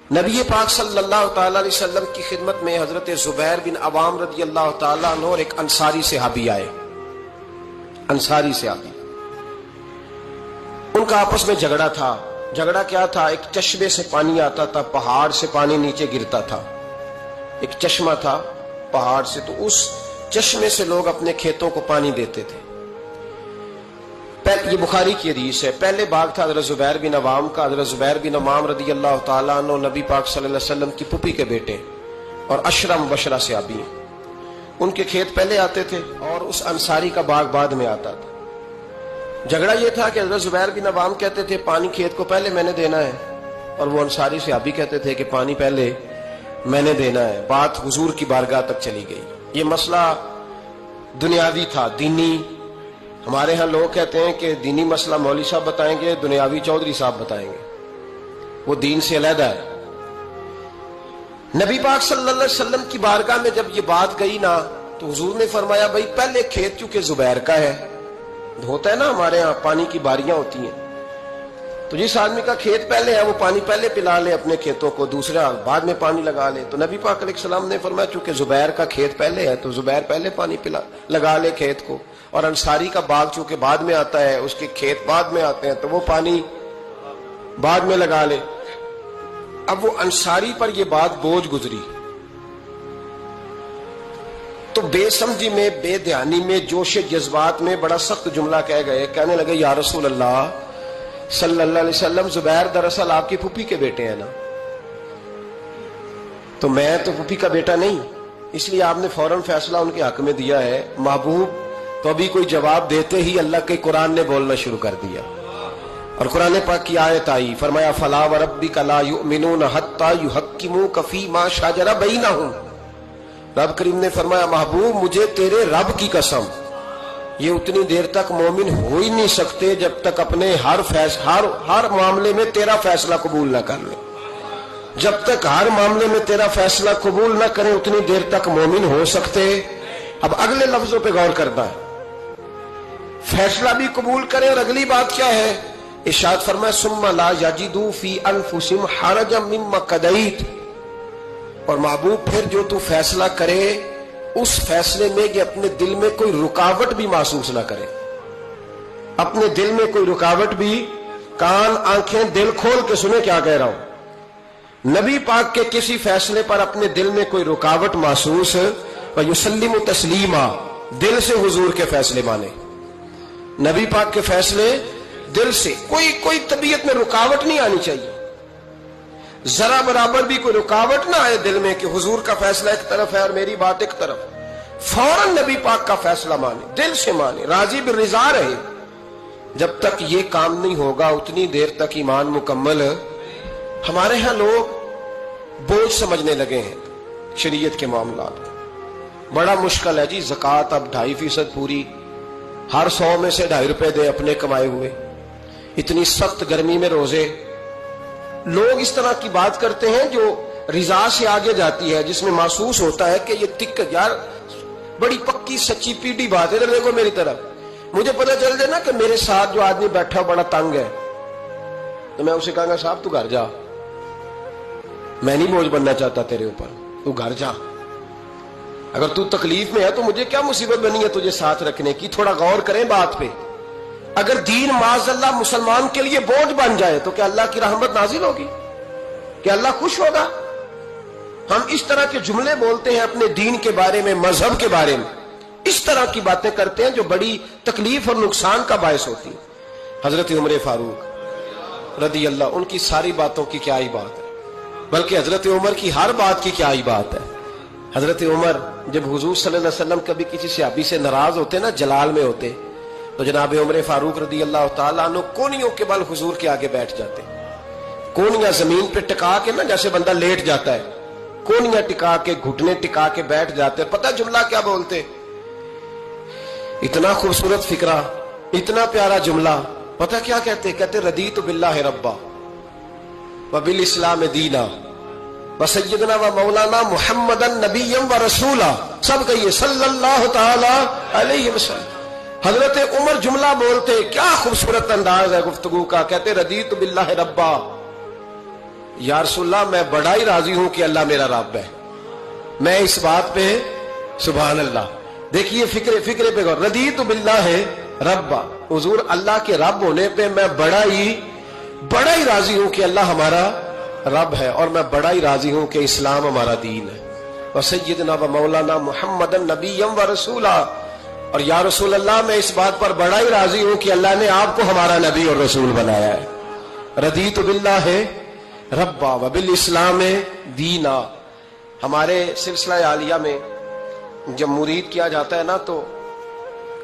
نبی پاک صلی اللہ تعالی علیہ وسلم کی خدمت میں حضرت زبیر بن عوام رضی اللہ تعالیٰ عنہ اور ایک انصاری صحابی آئے. انصاری صحابی، ان کا آپس میں جھگڑا تھا. جھگڑا کیا تھا؟ ایک چشمے سے پانی آتا تھا، پہاڑ سے پانی نیچے گرتا تھا. ایک چشمہ تھا پہاڑ سے، تو اس چشمے سے لوگ اپنے کھیتوں کو پانی دیتے تھے. یہ بخاری کی حدیث ہے. پہلے باغ تھا حضرت زبیر بن عوام کا. حضرت زبیر بن عوام رضی اللہ تعالیٰ عنہ نبی پاک صلی اللہ علیہ وسلم کی پھوپھی کے بیٹے اور عشرہ مبشرہ صحابی ہیں. ان کے کھیت پہلے آتے تھے اور اس انصاری کا باغ بعد میں آتا تھا. جھگڑا یہ تھا کہ حضرت زبیر بن عوام کہتے تھے پانی کھیت کو پہلے میں نے دینا ہے، اور وہ انصاری صحابی کہتے تھے کہ پانی پہلے میں نے دینا ہے. بات حضور کی بارگاہ تک چلی گئی. یہ مسئلہ دنیاوی تھا، دینی. ہمارے ہاں لوگ کہتے ہیں کہ دینی مسئلہ مولوی صاحب بتائیں گے، دنیاوی چودھری صاحب بتائیں گے. وہ دین سے علیحدہ ہے. نبی پاک صلی اللہ علیہ وسلم کی بارگاہ میں جب یہ بات گئی نا، تو حضور نے فرمایا بھائی پہلے کھیت چونکہ زبیر کا ہے، ہوتا ہے نا ہمارے ہاں پانی کی باریاں ہوتی ہیں، تو جس آدمی کا کھیت پہلے ہے وہ پانی پہلے پلا لے اپنے کھیتوں کو، دوسرا بعد میں پانی لگا لے. تو نبی پاک علیہ السلام نے فرمایا چونکہ زبیر کا کھیت پہلے ہے تو زبیر پہلے پانی لگا لے کھیت کو، اور انصاری کا باغ چونکہ بعد میں آتا ہے، اس کے کھیت بعد میں آتے ہیں تو وہ پانی بعد میں لگا لے. اب وہ انصاری پر یہ بات بوجھ گزری تو بے سمجھی میں، بے دھیانی میں، جوش جذبات میں بڑا سخت جملہ کہہ گئے. کہنے لگے یا رسول اللہ صلی اللہ علیہ وسلم، زبیر دراصل آپ کی پھوپھی کے بیٹے ہیں نا، تو میں تو پھوپھی کا بیٹا نہیں، اس لیے آپ نے فوراً فیصلہ ان کے حق میں دیا ہے. محبوب تو ابھی کوئی جواب دیتے ہی اللہ کے قرآن نے بولنا شروع کر دیا، اور قرآن پاک کی آیت آئی، فرمایا فلا وربک لا یؤمنون حتی یحکموک فیما شجر بینہم. رب کریم نے فرمایا محبوب مجھے تیرے رب کی قسم، یہ اتنی دیر تک مومن ہو ہی نہیں سکتے جب تک اپنے ہر معاملے میں تیرا فیصلہ قبول نہ کر لیں. جب تک ہر معاملے میں تیرا فیصلہ قبول نہ کریں اتنی دیر تک مومن ہو سکتے. اب اگلے لفظوں پہ غور کرنا ہے، فیصلہ بھی قبول کریں، اور اگلی بات کیا ہے؟ ارشاد فرمایا ثم لا یجدوا فی انفسہم حرجا مما قضیت. اور محبوب پھر جو تو فیصلہ کرے اس فیصلے میں کہ اپنے دل میں کوئی رکاوٹ بھی محسوس نہ کرے. اپنے دل میں کوئی رکاوٹ بھی، کان آنکھیں دل کھول کے سنے کیا کہہ رہا ہوں. نبی پاک کے کسی فیصلے پر اپنے دل میں کوئی رکاوٹ محسوس، وَيُسَلِّمُ تَسْلِيمًا، دل سے حضور کے فیصلے مانے. نبی پاک کے فیصلے دل سے، کوئی طبیعت میں رکاوٹ نہیں آنی چاہیے. ذرا برابر بھی کوئی رکاوٹ نہ آئے دل میں کہ حضور کا فیصلہ ایک طرف ہے اور میری بات ایک طرف. فوراً نبی پاک کا فیصلہ مانے، دل سے مانے، راضی بالرضا رہے. جب تک یہ کام نہیں ہوگا اتنی دیر تک ایمان مکمل. ہمارے ہاں لوگ بوجھ سمجھنے لگے ہیں شریعت کے معاملات. بڑا مشکل ہے جی، زکوٰۃ اب 2.5% پوری، ہر 100 میں سے 2.5 روپے دے اپنے کمائے ہوئے. اتنی سخت گرمی میں روزے. لوگ اس طرح کی بات کرتے ہیں جو رضا سے آگے جاتی ہے، جس میں محسوس ہوتا ہے کہ یہ یار بڑی پکی سچی پیڑھی بات ہے. دیکھو میری طرف، مجھے پتہ چل جائے نا کہ میرے ساتھ جو آدمی بیٹھا بڑا تنگ ہے تو میں اسے کہوں گا صاحب تو گھر جا، میں نہیں بوجھ بننا چاہتا تیرے اوپر، تو گھر جا. اگر تو تکلیف میں ہے تو مجھے کیا مصیبت بنی ہے تجھے ساتھ رکھنے کی. تھوڑا غور کریں بات پہ. اگر دین معاذ اللہ مسلمان کے لیے بوجھ بن جائے تو کیا اللہ کی رحمت نازل ہوگی؟ کیا اللہ خوش ہوگا؟ ہم اس طرح کے جملے بولتے ہیں اپنے دین کے بارے میں، مذہب کے بارے میں، اس طرح کی باتیں کرتے ہیں جو بڑی تکلیف اور نقصان کا باعث ہوتی ہیں. حضرت عمر فاروق رضی اللہ، ان کی ساری باتوں کی کیا ہی بات ہے، بلکہ حضرت عمر کی ہر بات کی کیا ہی بات ہے. حضرت عمر جب حضور صلی اللہ علیہ وسلم کبھی کسی صحابی سے ناراض ہوتے نا، جلال میں ہوتے، تو جناب عمر فاروق رضی اللہ تعالیٰ عنہ کونیوں کے بل حضور کے آگے بیٹھ جاتے. کونیاں زمین پہ ٹکا کے نا، جیسے بندہ لیٹ جاتا ہے، کونیاں ٹکا کے، گھٹنے ٹکا کے بیٹھ جاتے. پتہ جملہ کیا بولتے؟ اتنا خوبصورت فکرہ، اتنا پیارا جملہ. پتہ کیا کہتے؟ کہتے رضیت باللہ ربا وبالاسلام دینا وسیدنا و مولانا محمد نبی و رسولا. سب کہیے صلی اللہ تعالی علیہ وسلم. حضرت عمر جملہ بولتے، کیا خوبصورت انداز ہے گفتگو کا. کہتے رضیت باللہ ربا یا رسول اللہ میں بڑا ہی راضی ہوں کہ اللہ میرا رب ہے، میں اس بات پہ سبحان اللہ. دیکھیے فکرے پہ غور. رضیت باللہ ربا، حضور اللہ کے رب ہونے پہ میں بڑا ہی راضی ہوں کہ اللہ ہمارا رب ہے، اور میں بڑا ہی راضی ہوں کہ اسلام ہمارا دین ہے. وسیدنا و مولانا محمد نبی و رسولا، اور یا رسول اللہ میں اس بات پر بڑا ہی راضی ہوں کہ اللہ نے آپ کو ہمارا نبی اور رسول بنایا ہے. رضیت باللہ ربا و بالاسلام دینا. ہمارے سلسلہ عالیہ میں جب مرید کیا جاتا ہے نا تو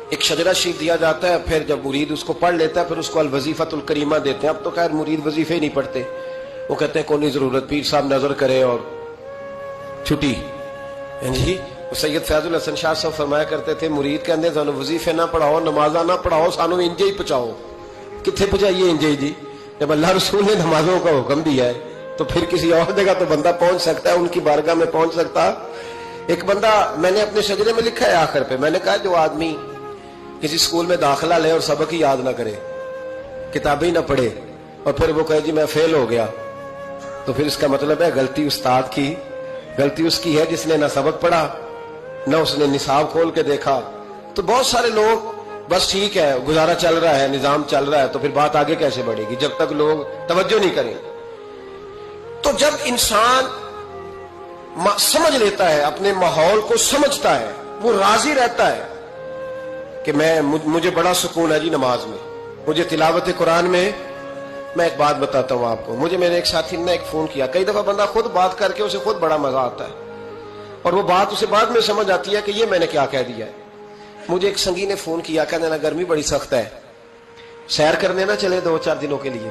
ایک شجرہ شریف دیا جاتا ہے، پھر جب مرید اس کو پڑھ لیتا ہے پھر اس کو الوظیفۃ الکریمہ دیتے ہیں. اب تو خیر مرید وظیفے ہی نہیں پڑھتے، وہ کہتے ہیں کوئی ضرورت، پیر صاحب نظر کرے اور چھٹی. جی سید فیض الحسن شاہ صاحب فرمایا کرتے تھے مرید کہندے سانو وظیفے نہ پڑھاؤ، نمازاں نہ پڑھاؤ، سانو انجے ہی پہنچاؤ. کتنے پہنچائیے انجے ہی؟ جی جب اللہ رسول نے نمازوں کا حکم دیا ہے تو پھر کسی اور جگہ تو بندہ پہنچ سکتا ہے، ان کی بارگاہ میں پہنچ سکتا. ایک بندہ میں نے اپنے شجرے میں لکھا ہے آخر پہ، میں نے کہا جو آدمی کسی اسکول میں داخلہ لے اور سبق ہی یاد نہ کرے، کتابیں نہ پڑھے، اور پھر وہ کہے جی میں فیل ہو گیا، تو پھر اس کا مطلب ہے غلطی استاد کی، غلطی اس کی ہے جس نے نہ سبق پڑھا نہ اس نے نصاب کھول کے دیکھا. تو بہت سارے لوگ بس ٹھیک ہے گزارا چل رہا ہے، نظام چل رہا ہے، تو پھر بات آگے کیسے بڑھے گی جب تک لوگ توجہ نہیں کریں. تو جب انسان سمجھ لیتا ہے، اپنے ماحول کو سمجھتا ہے، وہ راضی رہتا ہے کہ مجھے بڑا سکون ہے جی نماز میں، مجھے تلاوت قرآن میں. میں ایک بات بتاتا ہوں آپ کو، مجھے میرے ایک ساتھی نے ایک فون کیا. کئی دفعہ بندہ خود بات کر کے اسے خود بڑا مزہ آتا ہے اور وہ بات اسے بعد میں سمجھ آتی ہے کہ یہ میں نے کیا کہہ دیا ہے. مجھے ایک سنگی نے فون کیا، کہنے لگا گرمی بڑی سخت ہے، سیر کرنے نہ چلے 2-4 دنوں کے لیے،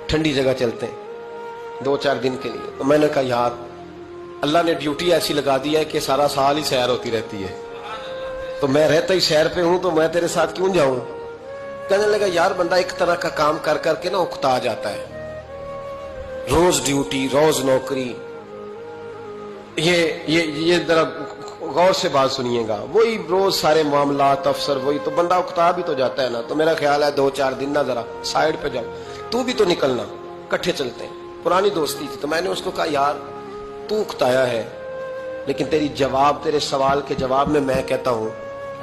ٹھنڈی جگہ چلتے ہیں 2-4 دن کے لیے. تو میں نے کہا یار اللہ نے ڈیوٹی ایسی لگا دی ہے کہ سارا سال ہی سیر ہوتی رہتی ہے، تو میں رہتا ہی سیر پہ ہوں، تو میں تیرے ساتھ کیوں جاؤں. کہنے لگا یار بندہ ایک طرح کا کام کر کر کے نا اکتا جاتا ہے، روز ڈیوٹی، روز نوکری. یہ ذرا غور سے بات سنیے گا، وہی روز سارے معاملات، افسر وہی، تو بندہ اکتا بھی تو جاتا ہے نا. تو میرا خیال ہے 2-4 دن نا ذرا سائڈ پہ جاؤ، تو بھی تو نکلنا، کٹھے چلتے ہیں. پرانی دوستی تھی. تو میں نے اس کو کہا یار تو اکتایا ہے، لیکن تیرے سوال کے جواب میں کہتا ہوں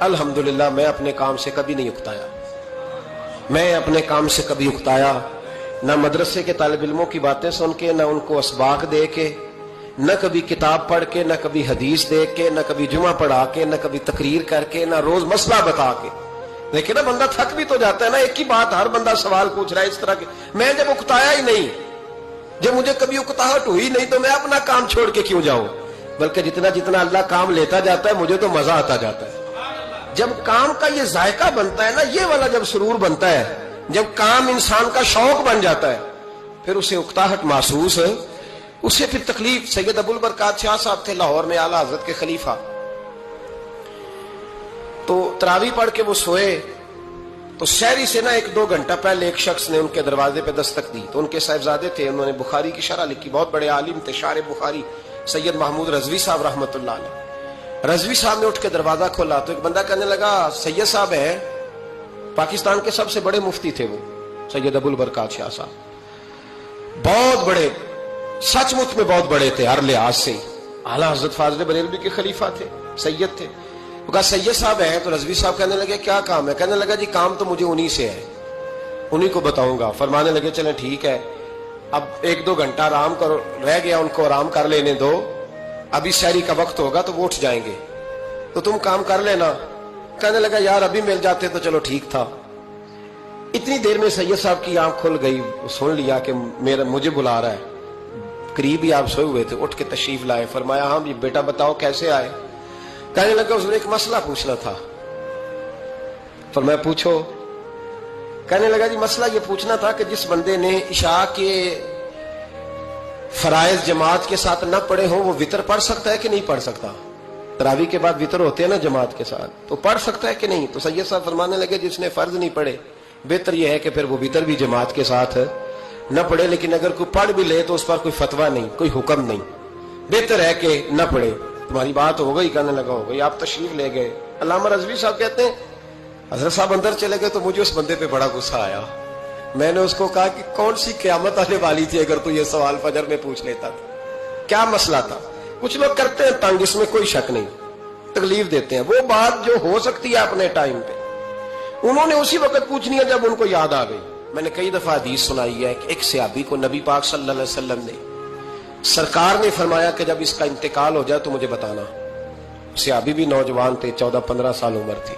الحمدللہ میں اپنے کام سے کبھی نہیں اکتایا. میں اپنے کام سے کبھی اکتایا نہ مدرسے کے طالب علموں کی باتیں سن کے، نہ ان کو اسباق دے کے، نہ کبھی کتاب پڑھ کے، نہ کبھی حدیث دیکھ کے، نہ کبھی جمعہ پڑھا کے، نہ کبھی تقریر کر کے، نہ روز مسئلہ بتا کے. دیکھیں نا بندہ تھک بھی تو جاتا ہے نا، ایک ہی بات ہر بندہ سوال پوچھ رہا ہے اس طرح کے. میں جب اکتایا ہی نہیں، جب مجھے کبھی اکتاہٹ ہوئی نہیں، تو میں اپنا کام چھوڑ کے کیوں جاؤں. بلکہ جتنا اللہ کام لیتا جاتا ہے مجھے تو مزہ آتا جاتا ہے. جب کام کا یہ ذائقہ بنتا ہے نا، یہ والا جب سرور بنتا ہے، جب کام انسان کا شوق بن جاتا ہے، پھر اسے اکتاہٹ محسوس ہے، اسے پھر تکلیف. سید ابو البرکات شاہ صاحب تھے لاہور میں، اعلیٰ حضرت کے خلیفہ. تو تراویح پڑھ کے وہ سوئے تو شہری سے نا 1-2 گھنٹہ پہلے ایک شخص نے ان کے دروازے پہ دستک دی. تو ان کے صاحبزادے تھے، انہوں نے بخاری کی شرح لکھی، بہت بڑے عالم تھے، شارح بخاری سید محمود رضوی صاحب رحمۃ اللہ علیہ. رضوی صاحب نے اٹھ کے دروازہ کھولا تو ایک بندہ کہنے لگا سید صاحب ہے، پاکستان کے سب سے بڑے مفتی تھے وہ سید ابو البرکات شاہ صاحب، بہت بڑے، سچ مچ میں بہت بڑے تھے ہر لحاظ سے. اعلیٰ حضرت فاضل بریلوی کے خلیفہ تھے، سید تھے. وہ کہا سید صاحب ہیں. تو رضوی صاحب کہنے لگے کیا کام ہے؟ کہنے لگا جی کام تو مجھے انہی سے ہے، انہی کو بتاؤں گا. فرمانے لگے چلیں ٹھیک ہے، اب 1-2 گھنٹہ آرام کرو، رہ گیا ان کو آرام کر لینے دو، ابھی سحری کا وقت ہوگا تو وہ اٹھ جائیں گے، تو تم کام کر لینا. کہنے لگا یار ابھی مل جاتے تو چلو ٹھیک تھا. اتنی دیر میں سید صاحب کی آنکھ کھل گئی، سن لیا کہ مجھے بلا رہا ہے. قریب ہی آپ سوئے ہوئے تھے، اٹھ کے تشریف لائے. فرمایا ہاں بیٹا بتاؤ کیسے آئے؟ کہنے لگا حضور ایک مسئلہ پوچھنا تھا. فرمایا پوچھو. کہنے لگا جی مسئلہ یہ پوچھنا تھا کہ جس بندے نے عشاء کے فرائض جماعت کے ساتھ نہ پڑھے ہوں وہ وتر پڑھ سکتا ہے کہ نہیں پڑھ سکتا؟ تراویح کے بعد وتر ہوتے ہیں نا جماعت کے ساتھ، تو پڑھ سکتا ہے کہ نہیں؟ تو سید صاحب فرمانے لگے جس نے فرض نہیں پڑھے بہتر یہ ہے کہ پھر وہ وتر بھی جماعت کے ساتھ نہ پڑھے، لیکن اگر کوئی پڑھ بھی لے تو اس پر کوئی فتویٰ نہیں، کوئی حکم نہیں، بہتر ہے کہ نہ پڑھے. تمہاری بات ہو گئی؟ کہنے لگا ہو گئی. آپ تشریف لے گئے. علامہ رضوی صاحب کہتے ہیں حضرت صاحب اندر چلے گئے تو مجھے اس بندے پہ بڑا غصہ آیا. میں نے اس کو کہا کہ کون سی قیامت آنے والی تھی اگر تو یہ سوال فجر میں پوچھ لیتا تھا؟ کیا مسئلہ تھا؟ کچھ لوگ کرتے ہیں تنگ، اس میں کوئی شک نہیں، تکلیف دیتے ہیں، وہ بات جو ہو سکتی ہے اپنے ٹائم پہ انہوں نے اسی وقت پوچھنی ہے جب ان کو یاد آ گئی۔ میں نے کئی دفعہ حدیث سنائی ہے کہ ایک صحابی کو نبی پاک صلی اللہ علیہ وسلم نے، سرکار نے فرمایا کہ جب اس کا انتقال ہو جائے تو مجھے بتانا۔ صحابی بھی نوجوان تھے، 14-15 سال عمر تھی۔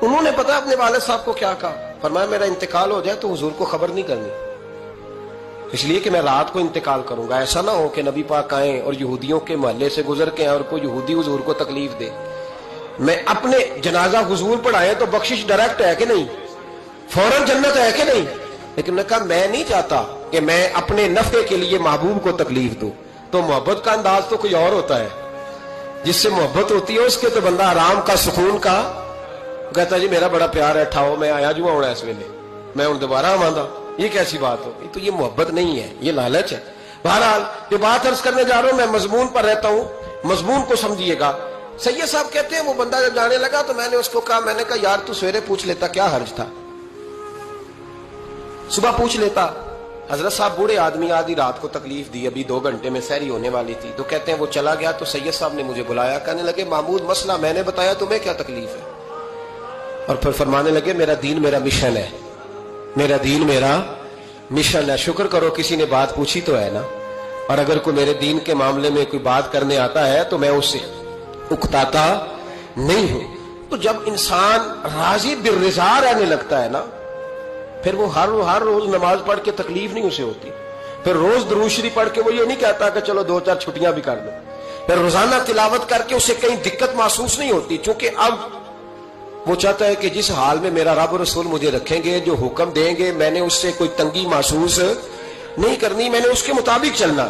انہوں نے پتا اپنے والد صاحب کو کیا کہا، فرمایا میرا انتقال ہو جائے تو حضور کو خبر نہیں کرنی، اس لیے کہ میں رات کو انتقال کروں گا، ایسا نہ ہو کہ نبی پاک آئیں اور یہودیوں کے محلے سے گزر کے اور کوئی یہودی حضور کو تکلیف دے۔ میں اپنے جنازہ حضور پڑھائے تو بخشش ڈائریکٹ ہے کہ نہیں، فوراً جنت ہے کہ نہیں، لیکن نے کہا میں نہیں چاہتا کہ میں اپنے نفع کے لیے محبوب کو تکلیف دوں۔ تو محبت کا انداز تو کوئی اور ہوتا ہے، جس سے محبت ہوتی ہے اس کے تو بندہ آرام کا، سکون کا کہتا جی میرا بڑا پیار ہے، ٹھاؤ میں آیا جو ہونا اس ویلے، میں ہوں دوبارہ آماندہ۔ یہ کیسی بات ہوگی؟ تو یہ محبت نہیں ہے، یہ لالچ ہے۔ بہرحال جو بات عرض کرنے جا رہا ہوں، میں مضمون پر رہتا ہوں، مضمون کو سمجھیے گا۔ سید صاحب کہتے ہیں وہ بندہ جب جانے لگا تو میں نے اس کو کہا، میں نے کہا یار تو سویرے پوچھ لیتا، کیا حرج تھا، صبح پوچھ لیتا۔ حضرت صاحب بوڑھے آدمی، آدھی رات کو تکلیف دی، ابھی 2 گھنٹے میں سحری ہونے والی تھی، تو کہتے ہیں وہ چلا گیا تو سید صاحب نے مجھے بلایا، کہنے لگے محمود مسئلہ میں نے بتایا، تمہیں کیا تکلیف ہے؟ اور پھر فرمانے لگے میرا دین میرا مشن ہے، میرا دین میرا مشن ہے، شکر کرو کسی نے بات پوچھی تو ہے نا، اور اگر کوئی میرے دین کے معاملے میں کوئی بات کرنے آتا ہے تو میں اس سے اکتاتا نہیں ہوں۔ تو جب انسان راضی بالرضا رہنے لگتا ہے نا، پھر وہ ہر روز نماز پڑھ کے تکلیف نہیں اسے ہوتی، پھر روز درود شریف پڑھ کے وہ یہ نہیں کہتا کہ چلو 2-4 چھٹیاں بھی کر دو، پھر روزانہ تلاوت کر کے اسے کہیں دقت محسوس نہیں ہوتی، چونکہ اب وہ چاہتا ہے کہ جس حال میں میرا رب رسول مجھے رکھیں گے، جو حکم دیں گے، میں نے اس سے کوئی تنگی محسوس نہیں کرنی، میں نے اس کے مطابق چلنا۔